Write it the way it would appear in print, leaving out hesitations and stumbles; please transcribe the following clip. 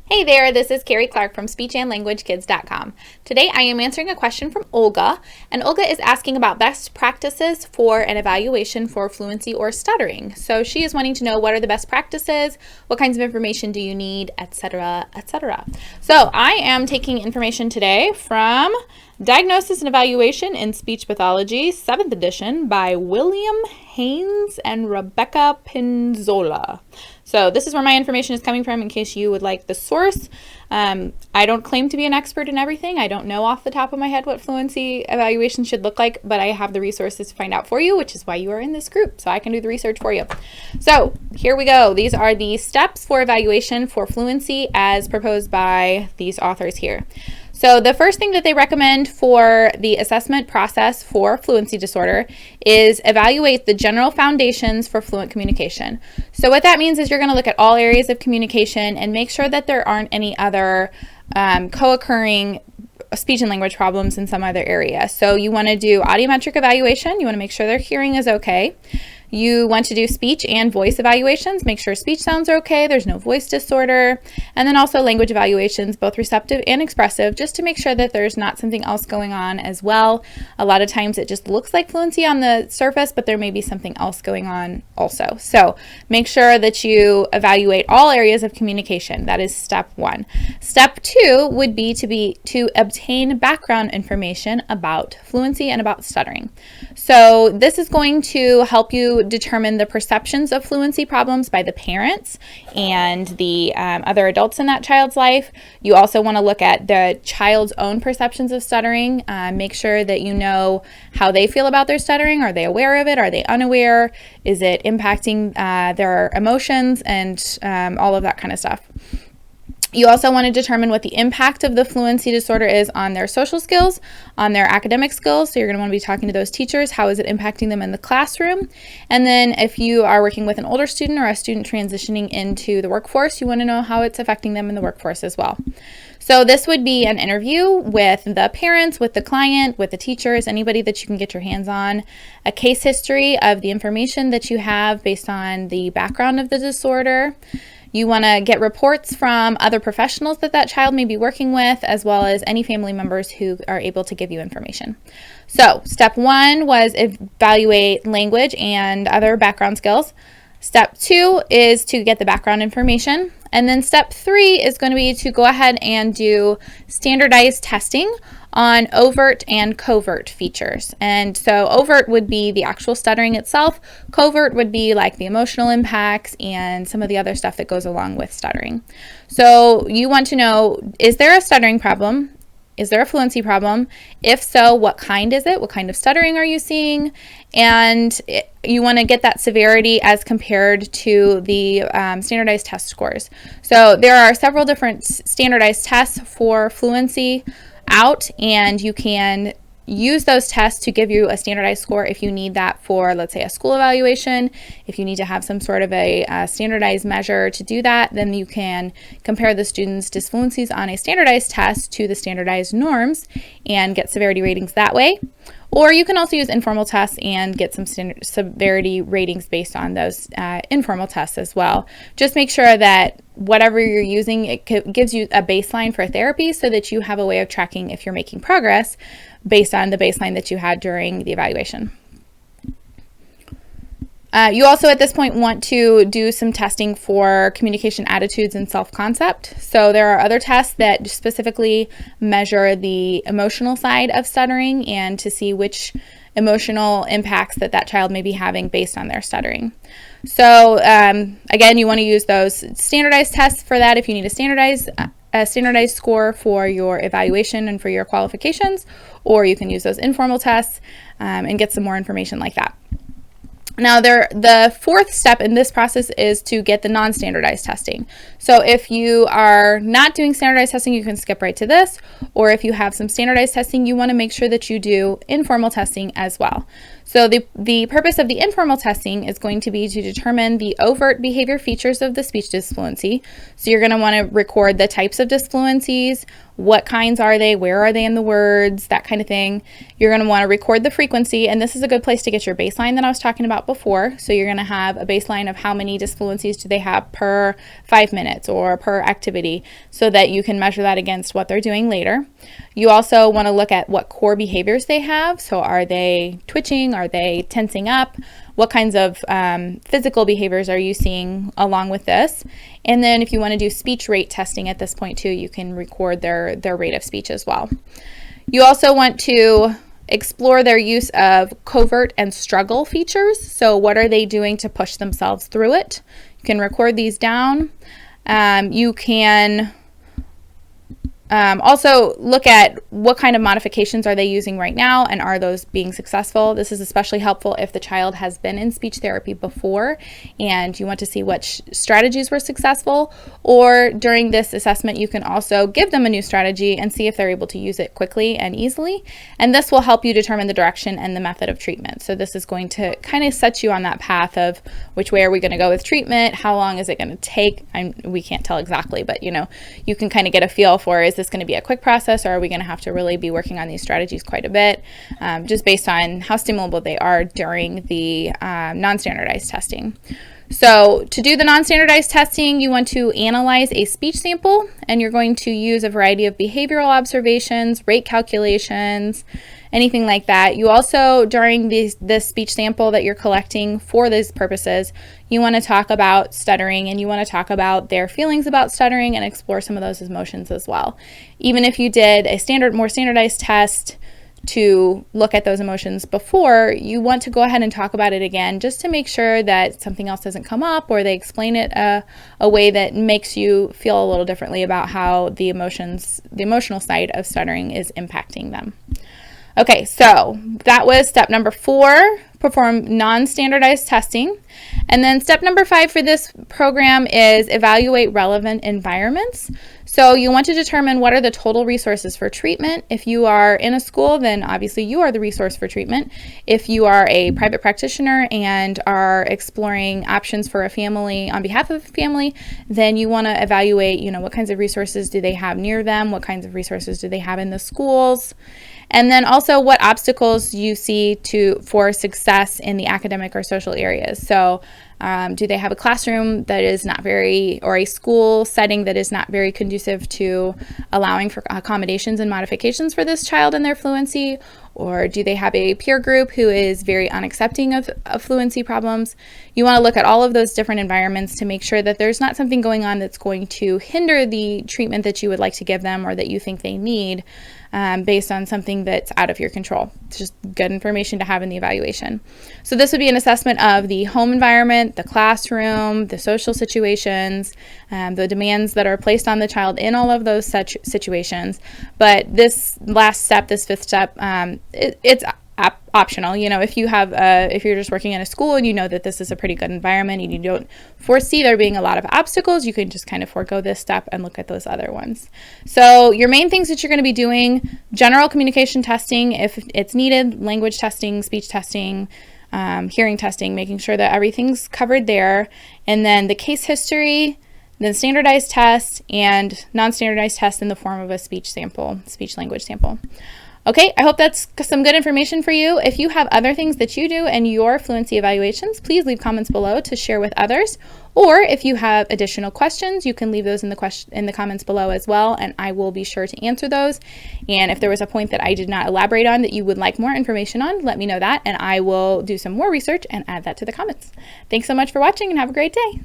Hey there, this is Carrie Clark from speechandlanguagekids.com. Today I am answering a question from Olga, and Olga is asking about best practices for an evaluation for fluency or stuttering. So she is wanting to know what are the best practices, what kinds of information do you need, etc., etc. So I am taking information today from Diagnosis and Evaluation in Speech Pathology, 7th edition by William Haynes and Rebecca Pinzola. So this is where my information is coming from in case you would like the source. I don't claim to be an expert in everything. I don't know off the top of my head what fluency evaluation should look like, but I have the resources to find out for you, which is why you are in this group, so I can do the research for you. So here we go. These are the steps for evaluation for fluency as proposed by these authors here. So the first thing that they recommend for the assessment process for fluency disorder is evaluate the general foundations for fluent communication. So what that means is you're going to look at all areas of communication and make sure that there aren't any other co-occurring speech and language problems in some other area. So you want to do audiometric evaluation. You want to make sure their hearing is okay. You want to do speech and voice evaluations, make sure speech sounds are okay, there's no voice disorder, and then also language evaluations, both receptive and expressive, just to make sure that there's not something else going on as well. A lot of times it just looks like fluency on the surface, but there may be something else going on also. So make sure that you evaluate all areas of communication. That is step one. Step two would be to obtain background information about fluency and about stuttering. So this is going to help you determine the perceptions of fluency problems by the parents and the other adults in that child's life. You also want to look at the child's own perceptions of stuttering. Make sure that you know how they feel about their stuttering. Are they aware of it? Are they unaware? Is it impacting their emotions and all of that kind of stuff? You also want to determine what the impact of the fluency disorder is on their social skills, on their academic skills. So you're going to want to be talking to those teachers. How is it impacting them in the classroom? And then if you are working with an older student or a student transitioning into the workforce, you want to know how it's affecting them in the workforce as well. So this would be an interview with the parents, with the client, with the teachers, anybody that you can get your hands on, a case history of the information that you have based on the background of the disorder. You want to get reports from other professionals that child may be working with, as well as any family members who are able to give you information. So step one was evaluate language and other background skills. Step two is to get the background information. And then step three is going to be to go ahead and do standardized testing on overt and covert features. And so overt would be the actual stuttering itself. Covert would be like the emotional impacts and some of the other stuff that goes along with stuttering. So you want to know, is there a stuttering problem? Is there a fluency problem? If so, what kind is it? What kind of stuttering are you seeing? And you want to get that severity as compared to the standardized test scores. So there are several different standardized tests for fluency out, and you can use those tests to give you a standardized score if you need that for, let's say, a school evaluation. If you need to have some sort of a standardized measure to do that, then you can compare the students' disfluencies on a standardized test to the standardized norms and get severity ratings that way. Or you can also use informal tests and get some severity ratings based on those informal tests as well. Just make sure that whatever you're using, it gives you a baseline for therapy so that you have a way of tracking if you're making progress based on the baseline that you had during the evaluation. You also at this point want to do some testing for communication attitudes and self-concept. So there are other tests that specifically measure the emotional side of stuttering and to see which emotional impacts that child may be having based on their stuttering. So again, you want to use those standardized tests for that if you need a standardized score for your evaluation and for your qualifications, or you can use those informal tests and get some more information like that. Now, the fourth step in this process is to get the non-standardized testing. So if you are not doing standardized testing, you can skip right to this, or if you have some standardized testing, you want to make sure that you do informal testing as well. So the purpose of the informal testing is going to be to determine the overt behavior features of the speech disfluency. So you're going to want to record the types of disfluencies, what kinds are they, where are they in the words, that kind of thing. You're going to want to record the frequency, and this is a good place to get your baseline that I was talking about before. So you're going to have a baseline of how many disfluencies do they have per 5 minutes or per activity, so that you can measure that against what they're doing later. You also want to look at what core behaviors they have. So are they twitching? Are they tensing up? What kinds of physical behaviors are you seeing along with this? And then if you want to do speech rate testing at this point too, you can record their rate of speech as well. You also want to explore their use of covert and struggle features. So what are they doing to push themselves through it? You can record these down. You can also look at what kind of modifications are they using right now, and are those being successful. This is especially helpful if the child has been in speech therapy before and you want to see what strategies were successful, or during this assessment you can also give them a new strategy and see if they're able to use it quickly and easily, and this will help you determine the direction and the method of treatment. So this is going to kind of set you on that path of which way are we going to go with treatment, how long is it going to take. We can't tell exactly, but you know, you can kind of get a feel for, is this going to be a quick process, or are we going to have to really be working on these strategies quite a bit, just based on how stimulable they are during the non-standardized testing. So to do the non-standardized testing, you want to analyze a speech sample, and you're going to use a variety of behavioral observations, rate calculations, anything like that. You also, during this speech sample that you're collecting for these purposes, you want to talk about stuttering, and you want to talk about their feelings about stuttering and explore some of those emotions as well. Even if you did a more standardized test to look at those emotions before, you want to go ahead and talk about it again, just to make sure that something else doesn't come up, or they explain it a way that makes you feel a little differently about how the emotional side of stuttering is impacting them. Okay, so that was step number 4, perform non-standardized testing. And then step number 5 for this program is evaluate relevant environments. So you want to determine what are the total resources for treatment. If you are in a school, then obviously you are the resource for treatment. If you are a private practitioner and are exploring options for a family on behalf of a family, then you want to evaluate, you know, what kinds of resources do they have near them? What kinds of resources do they have in the schools? And then also what obstacles you see for success in the academic or social areas. So do they have a classroom that is not very, or a school setting that is not very conducive to allowing for accommodations and modifications for this child and their fluency? Or do they have a peer group who is very unaccepting of fluency problems? You want to look at all of those different environments to make sure that there's not something going on that's going to hinder the treatment that you would like to give them or that you think they need, based on something that's out of your control. It's just good information to have in the evaluation. So this would be an assessment of the home environment, the classroom, the social situations, the demands that are placed on the child in all of those such situations. But this last step, this 5th step, it's optional. You know, if you're just working in a school and you know that this is a pretty good environment and you don't foresee there being a lot of obstacles, you can just kind of forego this step and look at those other ones. So your main things that you're going to be doing: general communication testing if it's needed, language testing, speech testing, hearing testing, making sure that everything's covered there, and then the case history, then standardized tests, and non-standardized tests in the form of a speech language sample. Okay, I hope that's some good information for you. If you have other things that you do in your fluency evaluations, please leave comments below to share with others. Or if you have additional questions, you can leave those in the comments below as well, and I will be sure to answer those. And if there was a point that I did not elaborate on that you would like more information on, let me know that, and I will do some more research and add that to the comments. Thanks so much for watching, and have a great day.